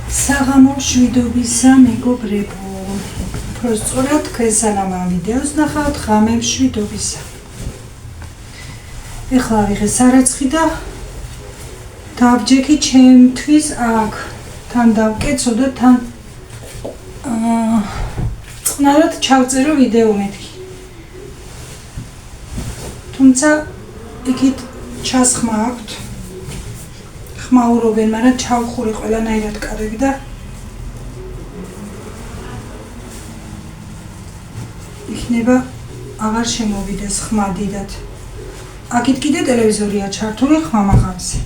საღამო მშვიდობისა მეგობრებო, უბრალოდ თქვენ სანამ ამ ვიდეოს ნახავთ ღამე მშვიდობისა. ეხლა ვიღე სარეცხი და დავჯექი ჩემთვის აქ, თან დავკეცო და თან წყნარად ჩავწერო ვიდეო მეთქი. თუმცა იქით ჩასხმა აქვთ. ხმაურობენ, მაგრამ ჩავხური ყველანაირად კარები და იქნება აღარ შემოვიდეს ხმა დიდად. აქეთ კიდე ტელევიზორია ჩართული ხმა მაღალზე.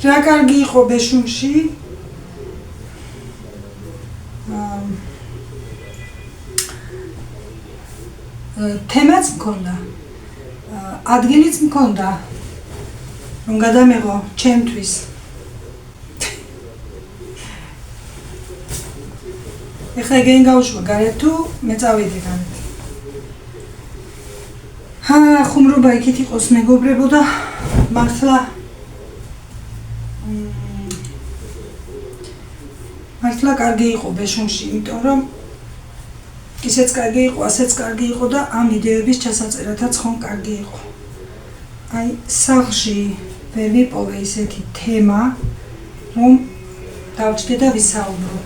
რა კარგი იყო ბეშუმში. თემაც მქონდა. ადგილიც მქონდა, რომ გადამეღო ჩემთვის. ეხლა ეგენ გავუშვა გარეთ თუ მე წავიდე გარეთ. ხუმრობა იქით იყოს მეგობრებო და მართლა კარგი იყო ბეშუმში, იმიტომ რომ ისეც კარგი იყო, ასეც კარგი იყო და ამ ვიდეოების ჩასაწერათაც ხომ კარგი იყო. აი, სახლში ვერ მიპოვე ისეთი თემა, რომ დავჭდე და ვისაუბრო.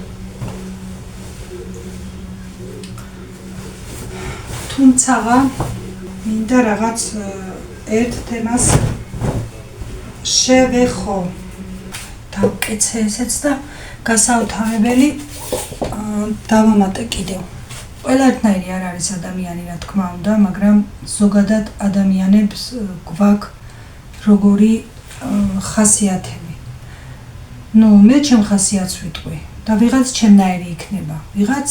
თუმცა მინდა რაღაც ერთ თემას შევეხო. დავკეცე ესეც და გასაუთავებელი დავამატე კიდევ. ყველართნაირი არ არის ადამიანი, რა თქმა უნდა, მაგრამ ზოგადად ადამიანებს გვაქვს როგორი ხასიათები. მე ჩემ ხასიათს ვიტყვი და ვიღაც ჩემნაირი იქნება, ვიღაც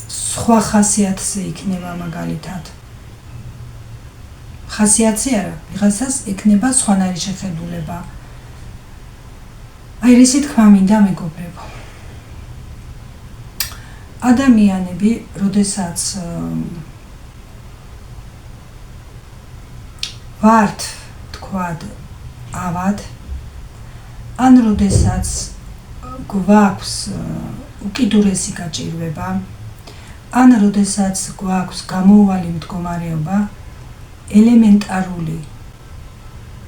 სხვა ხასიათზე იქნება მაგალითად. ხასიათი არა, ვიღაცას იქნება სხვანაირი შეხედულება. აი რისი თქვა მინდა მეგობრებო. ადამიანები, როდესაც ვართ, თქვათ, ავად, ან როდესაც გვაქვს უკიდურესი გაჭირვება, ან როდესაც გვაქვს გამოუვალი მდგომარეობა, ელემენტარული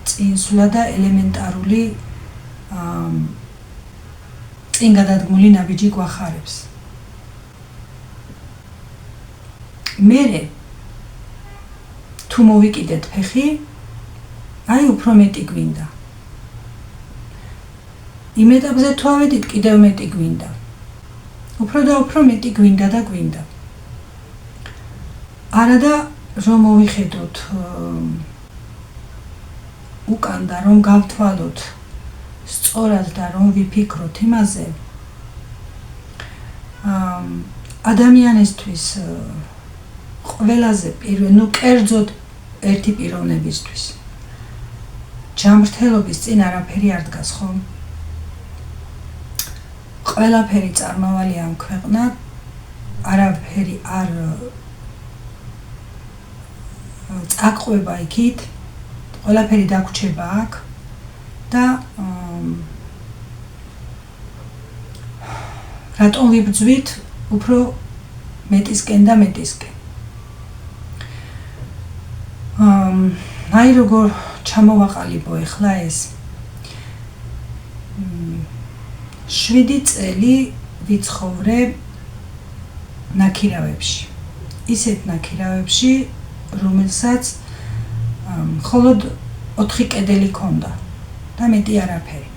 წინსვლა და ელემენტარული წინ გადადგმული ნაბიჯი გვახარებს. მერე თუ მოვიკიდეთ ფეხი, აი უფრო მეტი გვინდა. იმ ეტაპზე თუ ავედით, კიდევ მეტი გვინდა. უფრო და უფრო მეტი გვინდა და გვინდა. არადა რომ მოვიხედოთ უკან და რომ გავთვალოთ სწორად და რომ ვიფიქროთ იმაზე, ადამიანისთვის ყველაზე პირველ, კერძოდ ერთი პიროვნებისთვის. ჯანმრთელობის წინ არაფერი არ დგას, ხო? ყველაფერი წარმავალია ამ ქვეყნად, არაფერი არ წაყვება იქით, ყველაფერი დაგვრჩება აქ და რატომ ვიბრძვით უფრო მეტისკენ და მეტისკენ. აი როგორ ჩამოვაყალიბო ეხლა ეს. 7 წელი ვიცხოვრე ნაქირავებში. ისეთ ნაქირავებში, რომელსაც მხოლოდ 4 კედელი ჰქონდა და მეტი არაფერი.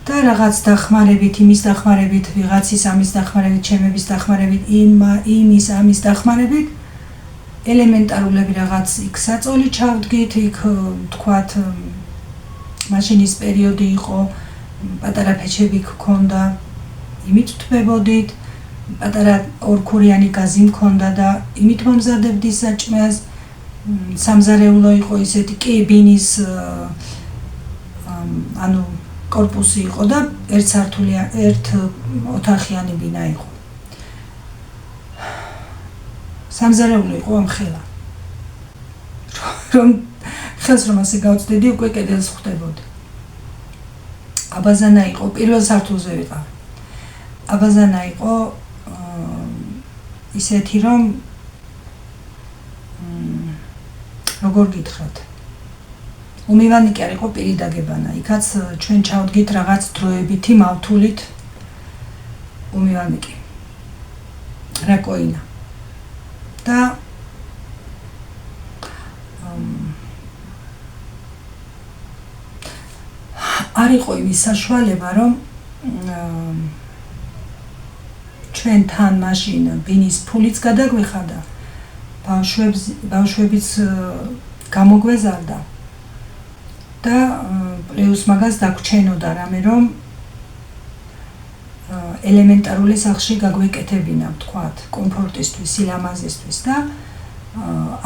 და რაღაც დახმარებით, იმის დახმარებით, ვიღაცის ამის დახმარებით, ჩემების დახმარებით, იმის ამის დახმარებით ელემენტარულები რაღაც იქ საწოლი ჩავდგით, იქ თქვათ მაშინ ის პერიოდი იყო, პატარა ფეჩები გქონდა, იმით თვებოდით, პატარა ორქურიანი გაზი მქონდა და იმით მომზადებდი საჭმელს. სამზარეულო იყო ისეთი კი ბინის ანუ კორპუსი იყო და ერთ ოთახიანი ბინა იყო. სამზარეულო იყო ამხელა. რომ ხელს რომ ასე გავწდიდი, უკვე კედელს ხვდებოდი. აბაზანა იყო, პირველ სართულზე ვიყავ. აბაზანა იყო ისეთი რომ როგორ გითხრათ. უმივანი კი არ იყო პირი დაგებანა. იქაც ჩვენ ჩავდგით რაღაც დროებითი მავთულით უმივანი კი. რაკოინა. და არ იყო იმის საშუალება, რომ ჩვენ თან მაშინ ბინის ფულიც გადაგვეხადა, ბავშვებიც გამოგვეზარდა და პლუს მაგას დაგვრჩენოდა რამე, რომ ელემენტარული სახლში გაგვეკეთებინა, ვთქვათ, კომფორტისთვის, სილამაზისთვის და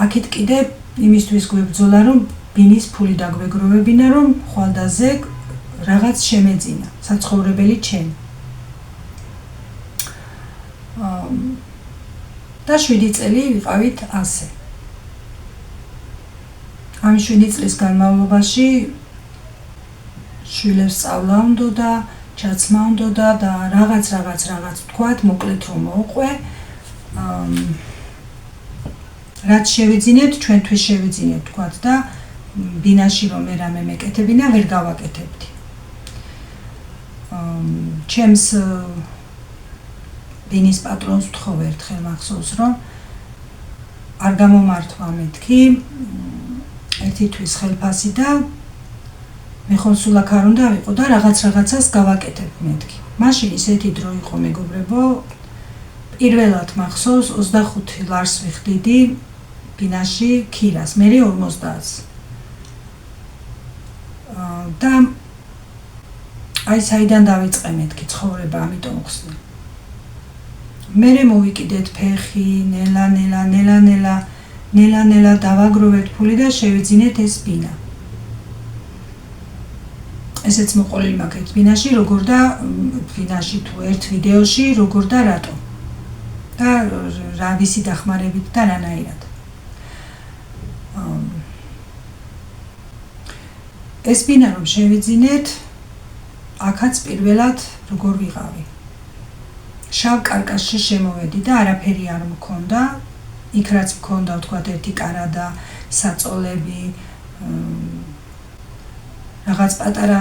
აქეთ კიდე იმისთვის გვებრძოლა, რომ ბინის ფული დაგვეგროვებინა, რომ ხვალდაზე რაღაც შემეძინა, საცხოვრებელი ჩემი. და 7 წელი ვიყავით ასე. ამ 7 წლის განმავლობაში შვილებს სწავლა უნდოდა, ჩაცმა უნდოდა და რაღაც ვთქვათ, მოკლედ რომ მოუყვე. რაც შევიძინეთ, ჩვენთვის შევიძინეთ, ვთქვათ და ბინაში რომ მე რამე მეკეთებინა, ვერ გავაკეთებდი. ჩემს ბინის პატრონს ვთხოვე ერთხელ მახსოვს, რომ არ გამომართვა მეთქი ერთი თვის ხელფასი და მე ხომ სულ აქ არ უნდა ვიყო და რაღაცას გავაკეთებ მეთქი. მაშინ ისეთი დრო იყო მეგობრებო, პირველად მახსოვს 25 ლარს ვიხდიდი ბინაში ქირას, მე 50-ს. და აი საიდან დავიწყე მეთქი ცხოვრება, ამიტომ ხსნი. მერე მოვიკიდეთ ფეხი, ნელა დავაგროვეთ ფული და შევიძინეთ ეს ბინა. ესეც მოყოლილი მაქვს ბინაში, როგორ და ბინაში თუ ერთ ვიდეოში, როგორ და რატო. და რა ვისი დახმარებით და რანაირად. ეს ბინა რომ შევიძინეთ, აქაც პირველად როგორ ვიყავი. შავ კარკასში შემოვედი და არაფერი არ მქონდა, იქ რაც მქონდა, ვთქვათ, ერთი კარადა, საწოლები, რაღაც პატარა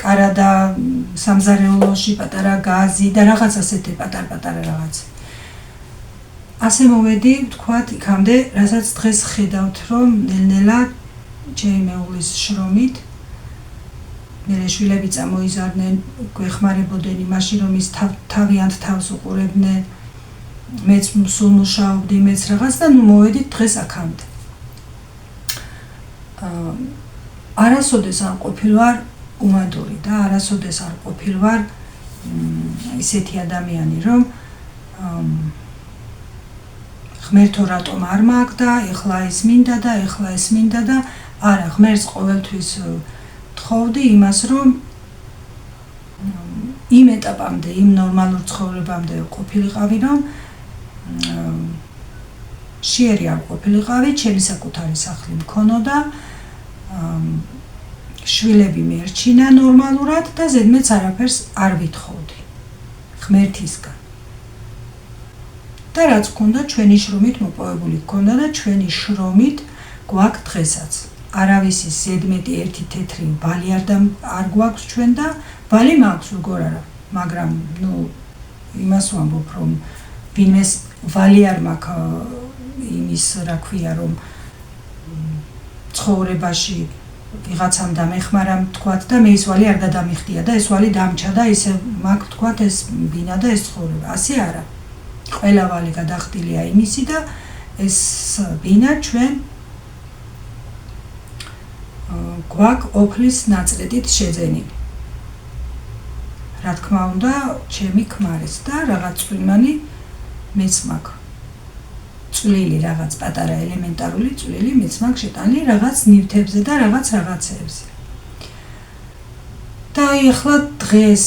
კარადა სამზარეულოში, პატარა გაზი და რაღაც ასეთი პატარ-პატარა რაღაც. ასე მოვედი, ვთქვათ, იქამდე, რასაც დღეს ხედავთ, რომ ნელ-ნელა ჩემი მეუღლის შრომით მერე შვილები წამოიზარდნენ, გვეხმარებოდნენ იმაში, რომ ის თავიანთ თავს უყურებდნენ, მეც სულ მუშაობდი, მეც რაღაც და ნუ მოვედით დღეს აქამდე. არასოდეს არ ყოფილვარ უმადური და არასოდეს არ ყოფილვარ ისეთი ადამიანი, რომ ღმერთო რატომ არ მაქვს და ეხლა ეს მინდა და ეხლა ეს მინდა და არა, ღმერთს ყოველთვის ვთხოვდი იმას, რომ იმ ეტაპამდე, იმ ნორმალურ ცხოვრებამდე ყოფილიყავი, რომ შეერი არ ყოფილიყავი, ჩემი საკუთარი სახლი მქონოდა, შვილები მერჩინა ნორმალურად და ზედმეც არაფერს არ ვითხოვდი ღმერთისგან. და რაც გქონდა, ჩვენი შრომით მოპოვებული გქონდა და ჩვენი შრომით გვაქვს დღესაც. არავისის ზედმეტი ერთი თეთრი ბალი არ გვაქვს ჩვენ და ბალი მაქვს როგორ არა, მაგრამ ნუ იმას ვამბობ, რომ ვინმეს ვალი არ მაქვს იმის, რა ქვია, რომ ცხოვრებაში ვიღაცამ დამეხმარა, თქვათ და მე ის ვალი არ გადამიხდია და ეს ვალი დამჩა და ისე მაქვს, თქვათ, ეს ბინა და ეს ცხოვრება. ასე არა. ყველა ვალი გადახდილია იმისი და ეს ბინა ჩვენ გვაქვს ოფლის ნაწრედით შეძენილი. რა თქმა უნდა, ჩემი ქმარის და რაღაც წვიმანი მეც მაქვს. წვლილი რაღაც პატარა ელემენტარული წვლილი მეც მაქვს შეტანილი რაღაც ნივთებზე და რაღაცებზე. და ახლა დღეს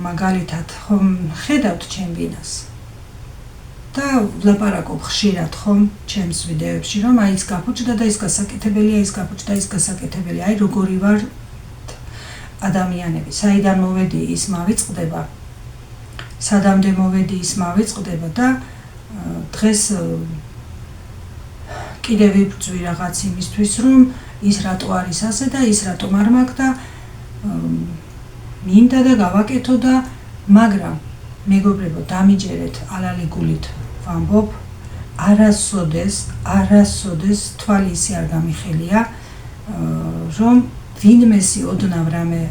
მაგალითად ხომ ხედავთ ჩემ ბინას. და ვლაპარაკობ ხშირად ხომ ჩემს ვიდეოებში, რომ აი ის გაფუჭდა და ის გასაკეთებელია, ის გაფუჭდა, ის გასაკეთებელია. აი როგორი ვარ ადამიანები, საიდან მოვედი ის მავიწყდება, სადამდე მოვედი ის მავიწყდება და დღეს კიდევ ვიბრძვი რაღაც იმისთვის, რომ ის რატო არის ასე და ის რატომ არ მაქვს და მინდა და გავაკეთო და მაგრამ მეგობრებო, დამიჯერეთ ალალი გულით ვამბობ, არასოდეს თვალი ისე არ გამიხელია, რომ ვინმესი ოდნავ რამე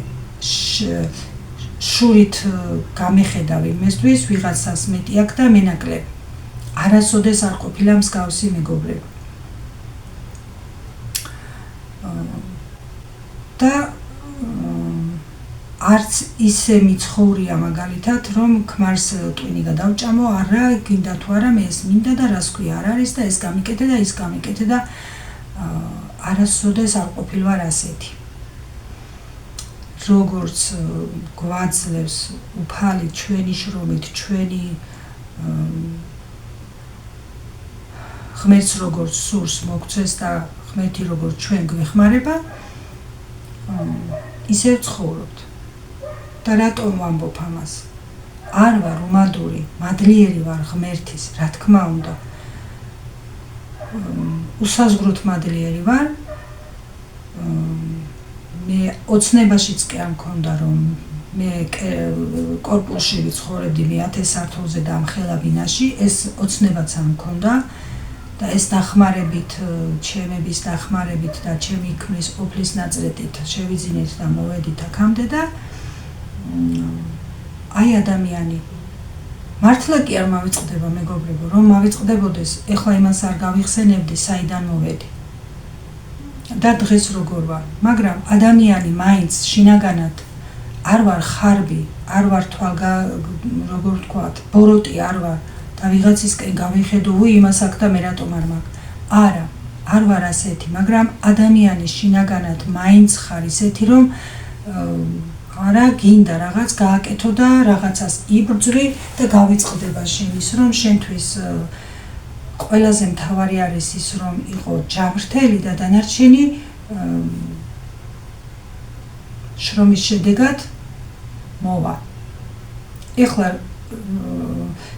შურით გამეხედავ იმისთვის, ვიღაცას მეტი აქვს და მენაკლები. არასოდეს არ ყოფილა მსგავსი მეგობრებო. და არც ისე მიცხოვრია მაგალითად, რომ ქმარს ტვინი გადავჭამო, არა, გინდა თუ არა, მე ეს მინდა და რას ქვია არ არის და ეს გამიკეთე და ის გამიკეთე და არასოდეს არ ყოფილვარ ასეთი. როგორც გვაძლევს უფალი ჩვენი შრომით, ჩვენი ღმერთს როგორც სურს მოგცეს და ღმერთი როგორც ჩვენ გვეხმარება, ისევ ცხოვრობთ. და რატომ ვამბობ ამას? არ ვარ უმადური, მადლიერი ვარ ღმერთის, რა თქმა უნდა. უსაზღვროდ მადლიერი ვარ. მე ოცნებაშიც კი არ მქონდა, რომ მე კორპუსში ვიცხოვრებდი მე 1000 სართულზე და ამ ხელაბინაში, ეს ოცნებაც არ მქონდა. და ეს დახმარებით, ჩემების დახმარებით და ჩემი ქმრის ოფლის ნაწრეთით შევიძინეთ და მოვედით აქამდე და აი ადამიანი მართლა კი არ მავიწყდება მეგობრებო, რომ მავიწყდებოდეს, ეხლა იმას არ გავიხსენებდი, საიდან მოვედი. და დღეს როგორ ვარ, მაგრამ ადამიანი მაინც შინაგანად არ ვარ ხარბი, არ ვარ როგორ ვთქვათ, ბოროტი არ ვარ. და ვიღაცისკენ გავიხედო, იმას აქ და მე რატომ არ მაქვს. არა, არ ვარ ასეთი, მაგრამ ადამიანი შინაგანად მაინც ხარ ისეთი, რომ არა, გინდა რაღაც გააკეთო და რაღაცას იბრძვი და გავიწყდება შენის, რომ შენთვის ყველაზე მთავარი არის ის, რომ იყო ჯანმრთელი და დანარჩენი შრომის შედეგად მოვა. ეხლა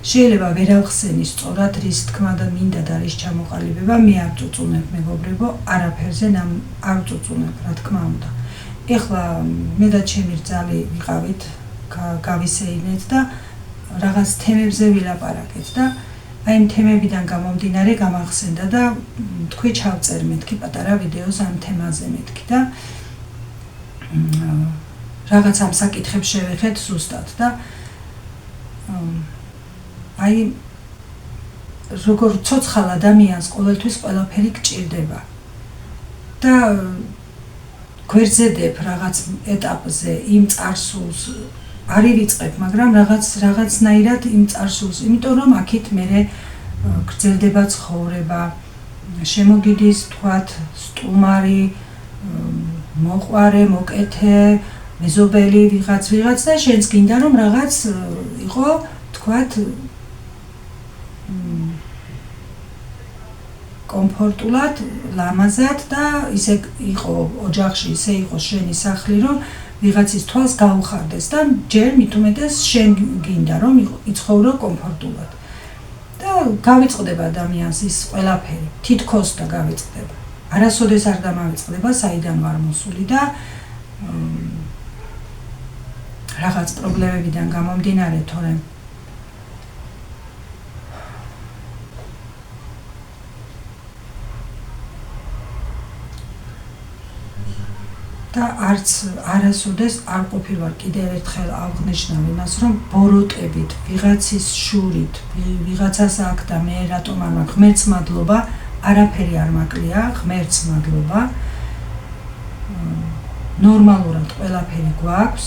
შეიძლება ვერ ავხსენი სწორად რის თქმა და მინდა და რის ჩამოყალიბება, მე არ წუწუნებ მეგობრებო, არაფერზე არ წუწუნებ, რა თქმა უნდა. ეხლა მე და ჩემი რძალი ვიყავით, გავისეინეთ და რაღაც თემებზე ვილაპარაკეთ და აი იმ თემებიდან გამომდინარე გამახსენდა და თქვი ჩავწერ მეთქი პატარა ვიდეოს ამ თემაზე მეთქი და რაღაც ამ საკითხებს შევეხეთ ზუსტად და აი როგორ ცოცხალ ადამიანს ყოველთვის ყველაფერი გჭირდება და გვერდზედებ რაღაც ეტაპზე იმ წარსულს არ ივიწყებ, მაგრამ რაღაცნაირად იმ წარსულს, იმიტომ რომ აქეთ მერე გრძელდება ცხოვრება, შემოგიდის თქვათ სტუმარი, მოყვარე, მოკეთე, მეზობელი ვიღაც და შენც გინდა რომ რაღაც იყო თქვათ კომფორტულად, ლამაზად და ისე იყო ოჯახში, ისე იყო შენი სახლი, რომ ვიღაცის თვალს გაუხარდეს და ჯერ მით უმეტეს შენ გინდა რომ იცხოვრო კომფორტულად. და გავიწყდება ადამიანს ის ყველაფერი, თითქოს და გავიწყდება. არასოდეს არ დამავიწყდება, საიდან ვარ მოსული და რაღაც პრობლემებიდან გამომდინარე, თორემ და არც არასოდეს არ ყოფილვარ კიდევ ერთხელ აღნიშნავ იმას, რომ ბოროტებით, ვიღაცის შურით, ვიღაცას აქ და მე რატომ არ მაქვს, ღმერთს მადლობა, არაფერი არ მაკლია, ღმერთს მადლობა. ნორმალურად ყველაფერი გვაქვს.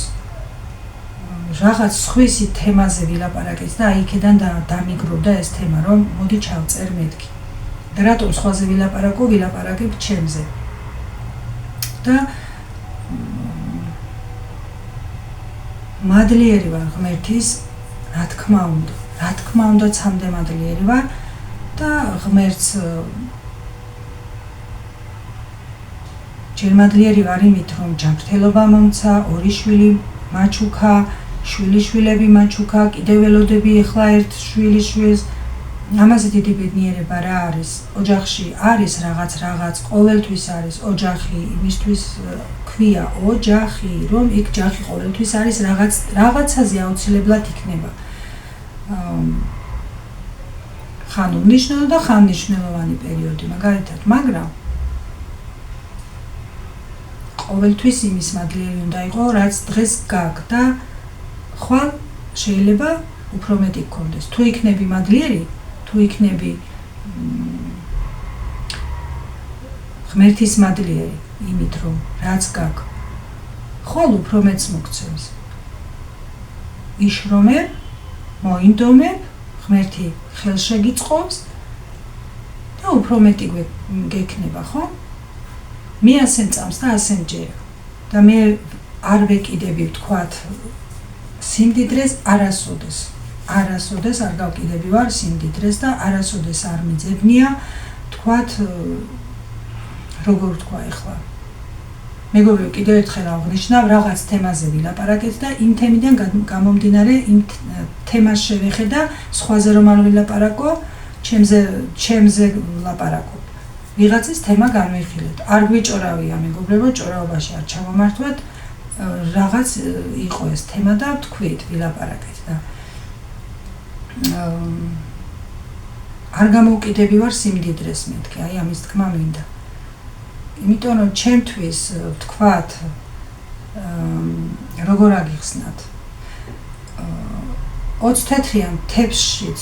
რაღაც სხვისი თემაზე ვილაპარაკეთ და იქიდან დამიგროვდა ეს თემა, რომ მოდი ჩავწერ მეთქი. და რატომ სხვაზე ვილაპარაკებ ჩემზე. და მადლიერი ვარ ღმერთის, რა თქმა უნდა. რა თქმა უნდა ცამდე მადლიერი ვარ და ღმერთს ჯერ მადლიერი ვარ იმით, რომ ჯანმრთელობა მომცა, 2 შვილი მაჩუქა, შვილიშვილები მაჩუქა, კიდევ ველოდები ეხლა ერთ შვილიშვილს. ამაზე დიდი ბედნიერება რა არის? ოჯახში არის რაღაც, ყოველთვის არის ოჯახი, იმისთვის ქვია ოჯახი, რომ იქ ჯახი ყოველთვის არის, რაღაცაზე აუცილებლად იქნება. ხან უმნიშვნელო და ხან მნიშვნელოვანი პერიოდი, მაგალითად, მაგრამ ყოველთვის იმის მადლიერი უნდა იყო, რაც დღეს გაქვს და ხვალ შეიძლება უფრო მეტი გქონდეს. თუ იქნები მადლიერი, თუ იქნები ღმერთის მადლიერი იმით, რომ რაც გაქვს, ხვალ უფრო მეტს მოგცემს. იშრომებ, მოინდომებ, ღმერთი ხელშეგიწყობს და უფრო მეტი გექნება, ხო? მე ასე მწამს და ასე მჯერა და მე არ ვეკიდები ვთქვათ სიმდიდრეს არასოდეს არ გავკიდები ვარ სიმდიდრეს და არასოდეს არ მიძებნია ვთქვათ როგორ ვთქვა ეხლა მეგობრებო კიდევ ერთხელ აღნიშნავ რაღაც თემაზე ვილაპარაკეთ და იმ თემიდან გამომდინარე იმ თემას შევეხე და სხვაზე რომ არ ვილაპარაკო ჩემზე ვლაპარაკო ვიღაცის თემა განვიხილეთ. არ გვიჭორავია მეგობრებო, ჭორაობაში არ ჩავამართვათ, რაღაც იყო ეს თემა და ვთქვით, ვილაპარაკეთ და არ გამოვკიდები ვარ სიმდიდრეს მეთქი, აი ამის თქმა მინდა. იმიტომ რომ ჩემთვის ვთქვათ, როგორ აგიხსნათ. 24-იან თებსშიც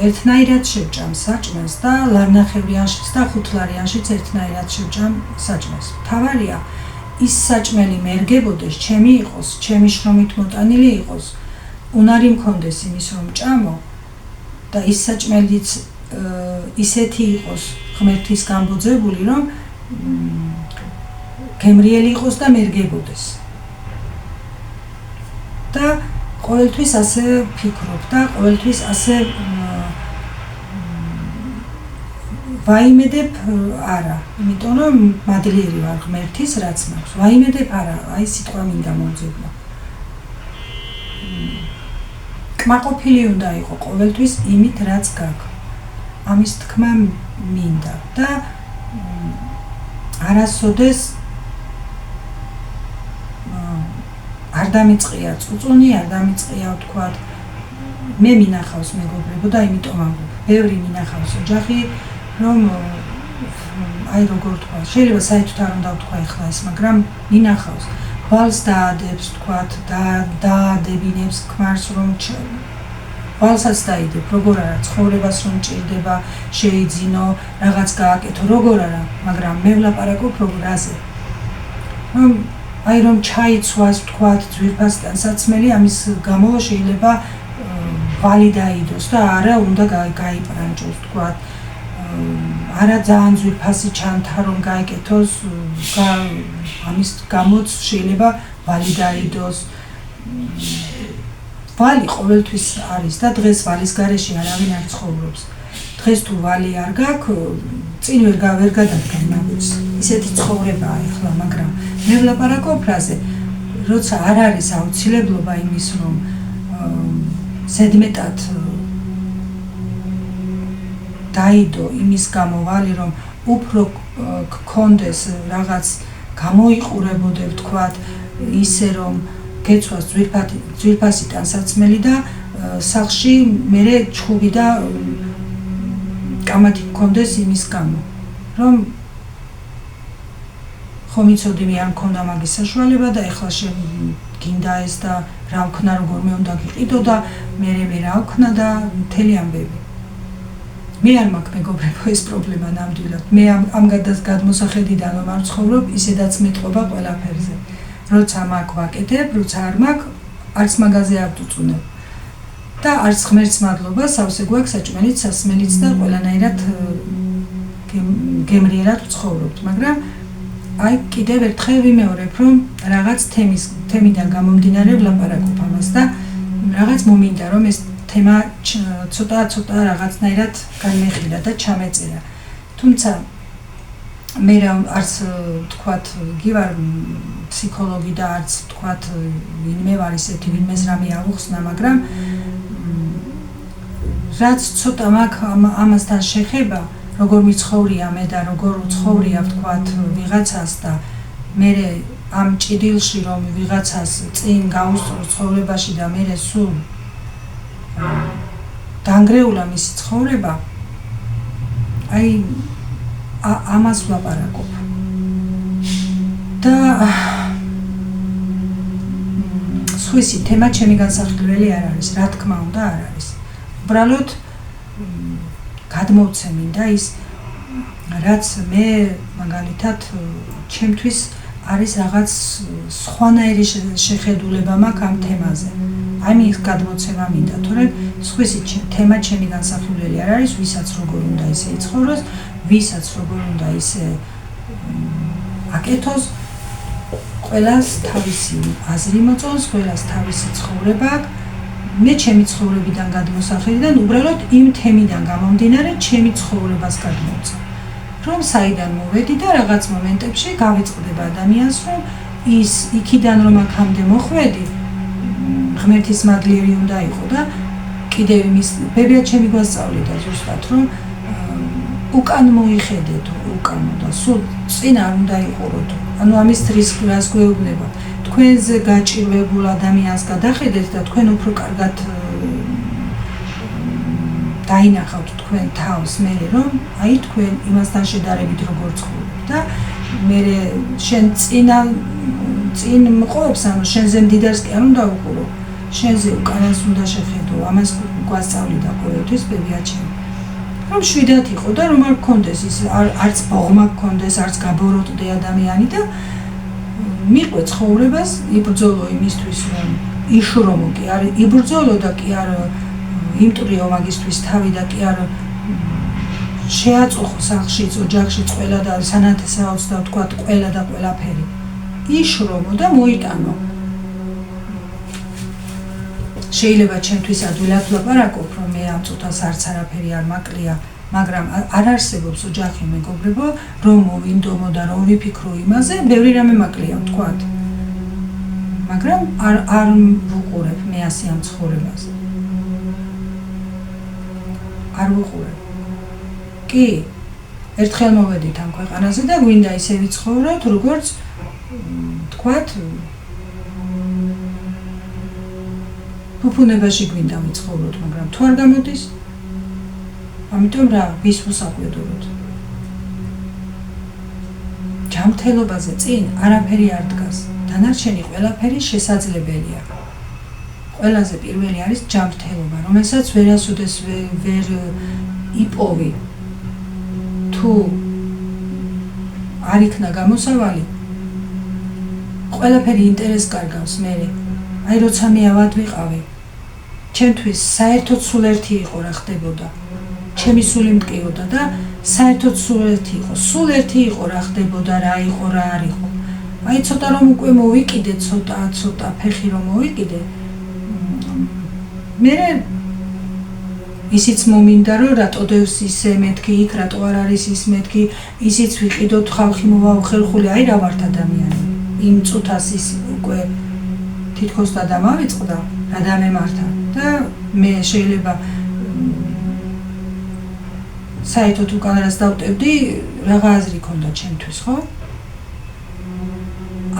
ერთნაირად შევჭამ საჭმელს და ლარნახევრიანშიც და ხუთლარიანშიც ერთნაირად შევჭამ საჭმელს. თავარია ის საჭმელი მერგებოდეს, ჩემი იყოს, ჩემი შრომით მოტანილი იყოს, უნარი მქონდეს იმის რომ ჭამო და ის საჭმელიც ისეთი იყოს ღმერთის გამბოძებული, რომ გემრიელი იყოს და მერგებოდეს. და ყოველთვის ასე ფიქრობ და ყოველთვის ასე ვაიმედებ არა, იმიტომ რომ მადლიერი ვარ ღმერთის რაც მაქვს. ვაიმედებ არა, აი სიტყვა მინდა მომძებნა. კმაყოფილი უნდა იყო ყოველთვის იმით რაც გაქვს. ამის თქმა მინდა და არასოდეს არ დამიწყია წუწუნი, არ დამიწყია ვთქვათ მე მინახავს მეგობრებო და იმიტომ ამბობ. ბევრი მინახავს ოჯახი, რომ აი როგორ ვთქვა, შეიძლება საერთოდ არ უნდა ვთქვა ეხლა ეს, მაგრამ მინახავს. ვალს დაადებს ვთქვათ, დაადებინებს ქმარს რომ ვალსაც დაიდებ, როგორ არა, ცხოვრებას რომ ჭირდება, შეიძინო, რაღაც გააკეთო, როგორ არა, მაგრამ მე ვლაპარაკობ რაზე. აი რომ ჩაიცვას ვთქვათ ძვირფას ტანსაცმელი, ამის გამო შეიძლება ვალი დაიდოს და არა უნდა გაიპრანჭოს ვთქვათ. არა ძალიან ძვირფასი ჩანთა რომ გაეკეთოს, ამის გამოც შეიძლება ვალი დაიდოს. ვალი ყოველთვის არის და დღეს ვალის გარეშე არავინ არ ცხოვრობს. დღეს თუ ვალი არ გაქვს, წინ ვერ გადადგა მაგის. ისეთი ცხოვრებაა ახლა, მაგრამ მე ვლაპარაკობ ფრაზე, როცა არ არის აუცილებლობა იმის, რომ ზედმეტად დაიდო იმის გამო ვალი, რომ უფრო გქონდეს რაღაც გამოიყურებოდე ვთქვათ, ისე რომ გეცვას ძვირფასი ტანსაცმელი და სახლში მერე ჩხუბი და კამათი გქონდეს იმის გამო, რომ ხომ იცოდი მე არ მქონდა მაგის საშუალება და ეხლა გინდა ეს და რა ვქნა, როგორ მე უნდა გიყიდო და მე რა ვქნა და მთელი ამბები. მე არ მაქვს მეგობრებო ეს პრობლემა ნამდვილად. მე ამ გადმოსახედიდან რომ არ ცხოვრობ, ისედაც მეტყობა ყველაფერზე. როცა მაქვს ვაკეთებ, როცა არ მაქვს, არც მაგაზე არ ვწუნებ. და არც ღმერთს მადლობა, სავსე გვაქვს საჭმელიც, სასმელიც და ყველანაირად გემრიელად ვცხოვრობთ, მაგრამ აი კიდევ ერთხელ ვიმეორებ, რომ რაღაც თემიდან გამომდინარე ვლაპარაკობ ამას და რაღაც მომინდა რომ ეს თემა ცოტა რაღაცნაირად განმეხილა და ჩამეწერა. თუმცა მე არც თქვათ გივარ ფსიქოლოგი და არც თქვათ ვინმე ვარ ისეთი ვინმეს რამე აუხსნა, მაგრამ რაც ცოტა მაქვს ამასთან შეხება, როგორ მიცხოვრია მე და როგორ უცხოვრია ვთქვათ ვიღაცას და მე ამ ჭიდილში რომ ვიღაცას წინ გაუსწრო ცხოვრებაში და მე სულ დაანგრეულა მისი ცხოვრება, აი ამას ვლაპარაკობ. და სხვისი თემა ჩემი განსახილველი არ არის, რა თქმა უნდა არ არის. უბრალოდ გადმოვცე მინდა ის რაც მე მაგალითად ჩემთვის არის რაღაც სხვანაირი შეხედულება მაქვს ამ თემაზე. აი მის გადმოცემა მინდა, თორემ სხვისი თემა ჩემი განსახილველი არ არის, ვისაც როგორ უნდა ისე იცხოვროს, ვისაც როგორ უნდა ისე აკეთოს, ყველას თავისი აზრი მოწონს, ყველას თავისი ცხოვრება აქვს. მე ჩემი ცხოვრებიდან გადმოსახედიდან უბრალოდ იმ თემიდან გამომდინარე ჩემი ცხოვრებას გადმოვწევ. რომ საიდან მოვედი და რაღაც მომენტებში გავიწყდება ადამიანს, რომ ის იქიდან რომ აქამდე მოხვედი, ღმერთის მადლიერი უნდა იყო და კიდევ იმის ბებია ჩემი გვასწავლიდა ზუსტად, რომ უკან მოიხედეთ, უკანო და სულ წინ არ უნდა იყუროთ. ანუ ამის რას გვეუბნება? თქვენზე გაჭირვებულ ადამიანს გადახედეთ და თქვენ უფრო კარგად დაინახავთ თქვენ თავს მე რომ აი თქვენ იმასთან შედარებით როგორ ცხოვრობთ და მე შენ წინ მყოფს, ანუ შენზე მდიდარს კი არ უნდა უყურო, შენზე უკანას უნდა შეხედო. ამას გვასწავლიდა ყოველთვის ბებია ჩემი. რომ შვიდად იყო და რომ არ გქონდეს ის არც ბოღმა გქონდეს, არც გაბოროტდე ადამიანი და მიყვე ცხოვრებას, იბრძოლო იმისთვის, რომ იშრომო კი არ იბრძოლო და კი არ იმტრიო მაგისთვის თავი და კი არ შეაწუხო სახლშიც, ოჯახშიც ყველა და სანათესაოც და ვთქვათ ყველა და ყველაფერი. იშრომო და მოიტანო. შეიძლება ჩემთვის ადვილად ვლაპარაკობ, რომ მე ამ წუთას არც არაფერი არ მაკლია, მაგრამ არ არსებობს ოჯახი მეგობრებო, რომ მოვინდომო და რომ ვიფიქრო იმაზე, ბევრი რამე მაკლია ვთქვათ. მაგრამ არ ვუყურებ მე ასე ამ ცხოვრებას. არ ვუყურებ. კი, ერთხელ მოვედით ამ ქვეყანაზე და გვინდა ისე ვიცხოვროთ, როგორც ვთქვათ, ფუფუნებაში გვინდა ვიცხოვროთ, მაგრამ თუ არ გამოდის, ამიტომ რა, ვის ვუსაყვედუროთ. ჯანმრთელობაზე წინ არაფერი არ დგას, დანარჩენი ყველაფერი შესაძლებელია. ყველაზე პირველი არის ჯანმრთელობა, რომელსაც ვერასოდეს ვერ იპოვი. თუ არ იქნა გამოსავალი, ყველაფერი ინტერესს კარგავს მე. აი როცა მე ავად ვიყავი, ჩემთვის საერთოდ სულ ერთი იყო რა ხდებოდა. ჩემი სული მტკიოდა და საერთოდ სულ ერთი იყო. სულ ერთი იყო რა ხდებოდა, რა იყო, რა არ იყო. აი ცოტა რომ უკვე მოვიკიდე, ცოტა ფეხი რომ მოვიკიდე, მე ისიც მომინდა რომ რატო დევს ისე მეთქი იქ, რატო არ არის ის მეთქი, ისიც ვიყიდოთ, ხალხი მოვაუხერხული, აი რა ვართ ადამიანი. იმ წუთას ის უკვე თითქოს და დამავიწყდა, რა დამემართა და მე შეიძლება საერთოდ უკან რას დავტევდი, რაღა აზრი ქონდა ჩემთვის, ხო?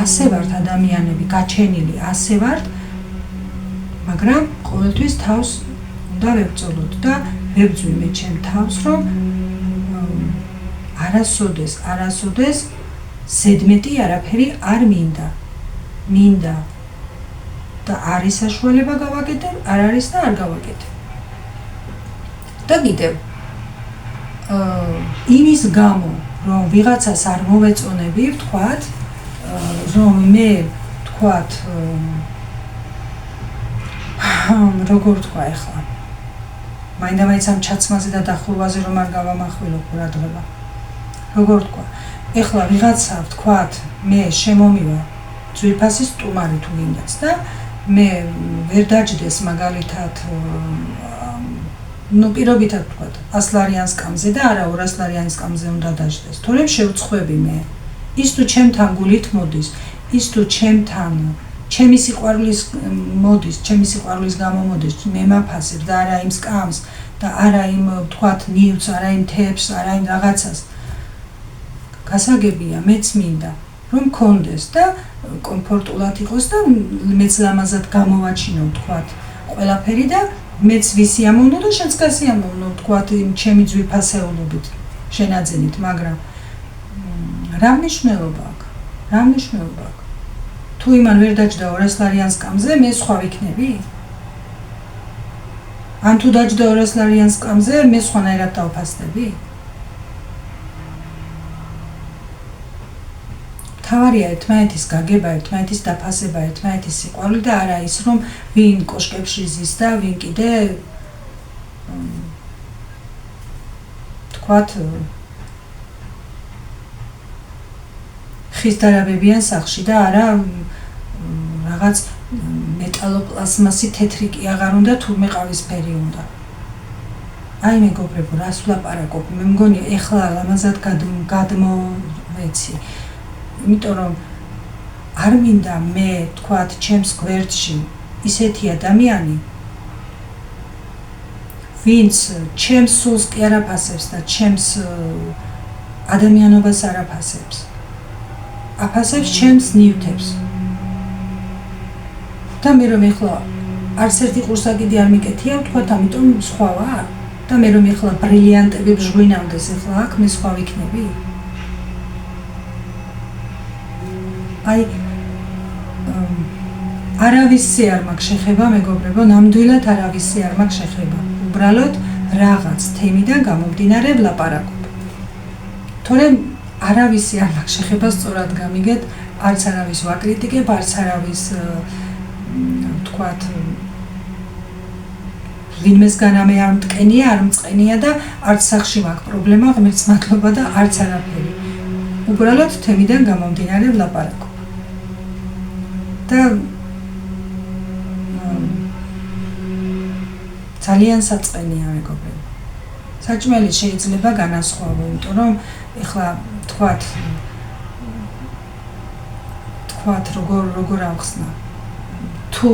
ასე ვართ ადამიანები, გაჩენილი, ასე ვართ, მაგრამ ყოველთვის თავს უნდა ვებრძოლოთ და ვებძვი მე ჩემ თავს, რომ არასოდეს ზედმეტი არაფერი არ მინდა და არის საშუალება გავაკეთებ, არ არის და არ გავაკეთებ. და კიდევ იმის გამო, რომ ვიღაცას არ მოვეწონები, ვთქვათ, რომ მე ვთქვათ, როგორ ვთქვა ახლა, მაინდა-მაინც ამ ჩაცმაზე და დახურვაზე რომ არ გავამახვილო ყურადღება. როგორ ვთქვა, ახლა ვიღაცა ვთქვათ, მე შემომივა ძვირფასი სტუმარი თუ გინდაც და მე ვერ დაჯდეს მაგალითად პირობითად ვთქვათ 100 ლარიან სკამზე და არა 200 ლარიან სკამზე უნდა დაჯდეს. თორემ შევწყვები მე. ის თუ ჩემთან გულით მოდის, ის თუ ჩემთან ჩემი სიყვარულის მოდის, ჩემი სიყვარულის გამო მოდის, მე მაფასებ და არა იმ სკამს და არა იმ ვთქვათ ნივთს, არა იმ თებს, არა იმ რაღაცას. გასაგებია, მეც მინდა რომ მქონდეს და კომფორტულად იყოს და მეც ლამაზად გამოვაჩინო ვთქვათ ყველაფერი და მეც ვისიამოვნო და შენც გასიამოვნო ვთქვათ იმ ჩემი ძვირფასეულობით შენაძენით, მაგრამ რა მნიშვნელობა აქვს? რა მნიშვნელობა აქვს? თუ იმან ვერ დაჯდა 200 ლარიან სკამზე, მე სხვა ვიქნები? ან თუ დაჯდა 200 ლარიან სკამზე, მე სხვანაირად დავფასდები? თავარია ერთმანეთის გაგება, ერთმანეთის დაფასება, ერთმანეთის სიყვარული და არა ის, რომ ვინ კოშკებში ზის და ვინ კიდე თქვათ ხის დარაბებიან სახლში და არა რაღაც მეტალოპლასმასი თეთრი კი აღარ უნდა, თურმე ყავისფერი უნდა. აი მეგობრებო, რას ვლაპარაკობ? მე მგონი ეხლა ლამაზად გადმოვეცი. იმიტომ რომ არ მინდა მე თქვათ ჩემს გვერდში ისეთი ადამიანი, ვინც ჩემს სულს კი არ აფასებს და ჩემს ადამიანობას არ აფასებს. აფასებს ჩემს ნივთებს. და მე რომ ეხლა არც ერთი ყურსა კიდე არ მიკეთია, ვთქვათ, ამიტომ სხვა ვარ. და მე რომ ეხლა ბრილიანტები ჟღვინავდეს ეხლა აქ, მე სხვა ვიქნები? აი არავისი არ მაქვს შეხება, მეგობრებო, ნამდვილად არავისი არ მაქვს შეხება. უბრალოდ რაღაც თემიდან გამომდინარე ვლაპარაკობ. თორემ არავისი არ მაქვს შეხება, სწორად გამიგეთ, არც არავის ვაკრიტიკებ, არც არავის ვთქვათ ვინმესგან ამე არ მტკენია, არ მწყენია და არც სახში მაქვს პრობლემა, ღმერთს მადლობა და არც არაფერი. უბრალოდ თემიდან გამომდინარე ვლაპარაკობ. და ძალიან საწყენია მეგობრებო. საჭმელი შეიძლება განასხვავო, იმიტომ რომ ეხლა თქვათ როგორ ავხსნა. თუ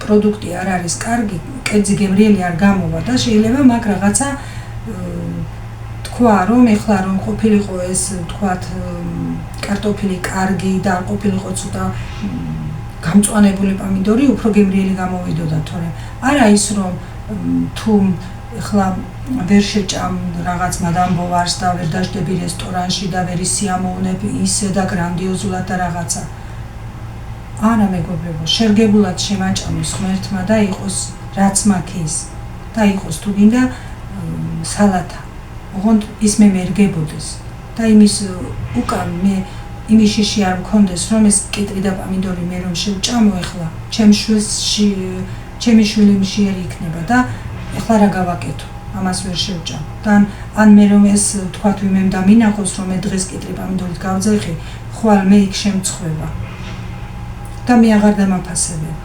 პროდუქტი არ არის კარგი, კერძი გემრიელი არ გამოვა და შეიძლება მაგ რაღაცა თქვა რომ ეხლა რომ ყოფილიყო ეს თქვათ კარტოფილი კარგი და არ ყოფილიყო ცოტა გამწვანებული პომიდორი უფრო გემრიელი გამოვიდოდა, თორემ არა ის რომ თუ ეხლა ვერ შეჭამ რაღაც მადამბოვარს და ვერ დაждები რესტორანში და ვერ ისიამოვნებ ისე და გრანდიოზულად და რაღაცა. არა მეგობრებო, შერგებულად შემაჭამოს ღმერთმა და იყოს რაც მაქვს და იყოს თუ გინდა სალათა. ოღონდ ის მე მერგებოდეს და იმის უკან მე იმის შიში არ მქონდეს რომ ეს კიტრი და პომიდორი მე რომ შევჭამო ეხლა ჩემი შვილი მშიერი იქნება და ეხლა რა გავაკეთო? ამას ვერ შევჭამ. და ან მე რომ ეს თქვათ ვიმემ და მინახოს რომ მე დღეს კიტრი პომიდორით გავძეხი, ხვალ მე იქ შემწხვევა. და მე აღარ დამაფასებებ.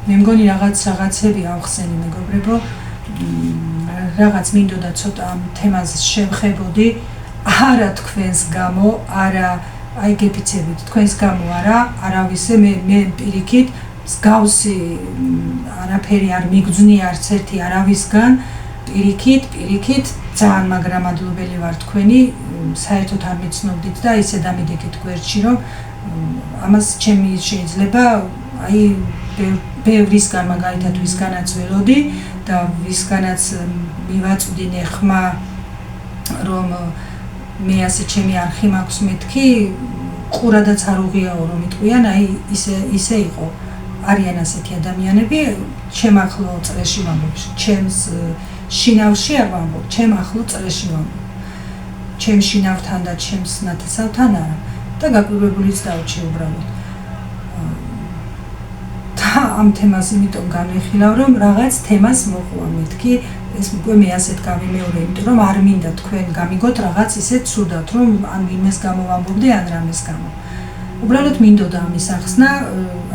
მე მგონი რაღაცები ავხსენი მეგობრებო, რაღაც მინდოდა ცოტა ამ თემას შევხებოდი, არა თქვენს გამო, არა აი გეფიცებით, თქვენს გამო არა, არავისე მე პირიქით მსგავსი არაფერი არ მიგძვნი არც ერთი არავისგან, პირიქით ძალიან მაგრამ მადლობელი ვარ თქვენი, საერთოდ არ მიცნობდით და ისე დამიდექით გვერდში რომ ამას ჩემი შეიძლება აი ბევრისგან მაგალითად ვისგანაც ველოდი და ვისგანაც მივაწვდინე ხმა რომ მე ასე ჩემი არხი მაქვს მეთქი ყურადაც არ უღიაო რომ იტყვიან აი ისე იყო არიან ასეთი ადამიანები ჩემ ახლო წრეში ვამბობ ჩემს შინავში არ ვამბობ ჩემ ახლო წრეში ვამბობ ჩემ შინავთან და ჩემს ნათესავთან არა და გაკვირვებულიც დავჭი უბრალოდ ამ თემას იმიტომ განვიხილავ რომ რაღაც თემას მოყვა მეთქი ეს მე ასეთ გავიმეორე იმიტომ რომ არ მინდა თქვენ გამიგოთ რაღაც ისეთ ცუდად რომ ან ვინმეს გამოვამბობდე ან რამეს გამო უბრალოდ მინდოდა ამის ახსნა,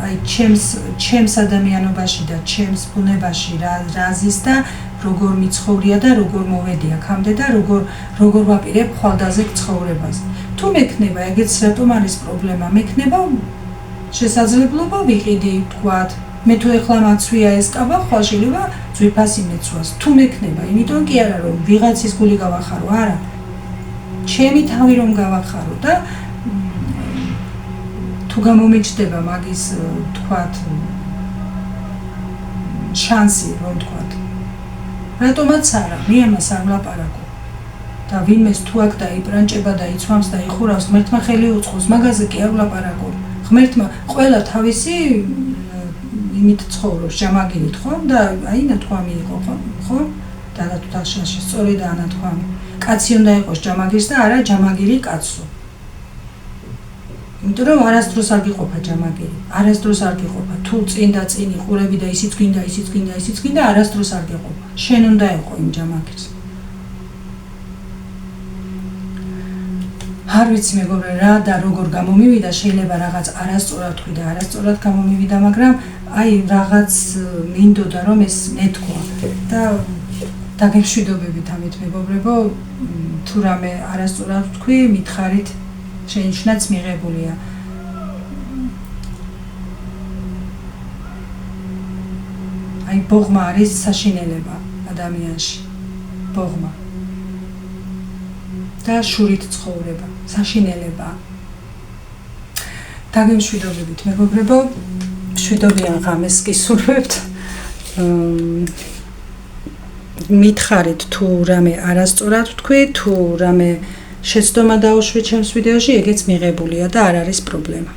აი ჩემს ადამიანობაში და ჩემს ბუნებაში რა ზის და როგორ მიცხოვრია და როგორ მოვედი აქამდე და როგორ ვაპირებ ხვალდაზე ცხოვრებას. თუ მექნება, ეგეც რატომ არის პრობლემა? მექნება შესაძლებლობა ვიყიდი, თქვათ, მე თუ ეხლა მაცვია ეს კაბა, ხვალ შეიძლება ძვირფასი მეცვას. თუ მექნება, იმიტომ კი არა რომ ვიღაცის გული გავახარო, არა. ჩემი თავი რომ გავახარო და თუ გამომიჩნდება მაგის, თქვათ, შანსი, რომ თქვათ. რატომაც არა, მე ამას არ ვლაპარაკო. და ვინმეს თუ აქ დაიბრანჭება და იცვამს და იხურავს, ღმერთმა ხელი უწყოს, მაგაზე კი არ ვლაპარაკო. ღმერთმა ყველა თავისი იმით ცხოვრობს, ჯამაგირით, ხო? და აი ნათქვამი იყო, ხო? დანათქვამში სწორედ ანათქვამი. კაცი უნდა იყოს ჯამაგირს და არა ჯამაგირი კაცო. იმიტომ რომ არასდროს არ გიყოფა ჯამაგირი, არასდროს არ გიყოფა. თუ წინ და წინ იყურები და ისიც გინდა, არასდროს არ გიყოფა. შენ უნდა იყო იმ ჯამაგირს. არ ვიცი მეგობრე რა და როგორ გამომივიდა, შეიძლება რაღაც არასწორად თქვი და არასწორად გამომივიდა, მაგრამ აი რაღაც მინდოდა რომ ეს მეთქვა და დაგემშვიდობებით ამით მეგობრებო, თუ რამე არასწორად თქვი, მითხარით შენიშნაც მიღებულია. აი ბოღმა არის საშინელება ადამიანში. ბოღმა. და შურით ცხოვრება, საშინელება. დაგემშვიდობებით მეგობრებო, მშვიდობიან ღამეს გისურვებთ. მითხარით თუ რამე არასწორად თქვი, თუ რამე შეცდომა დაუშვით ჩემს ვიდეოში, ეგეც მიღებულია და არ არის პრობლემა.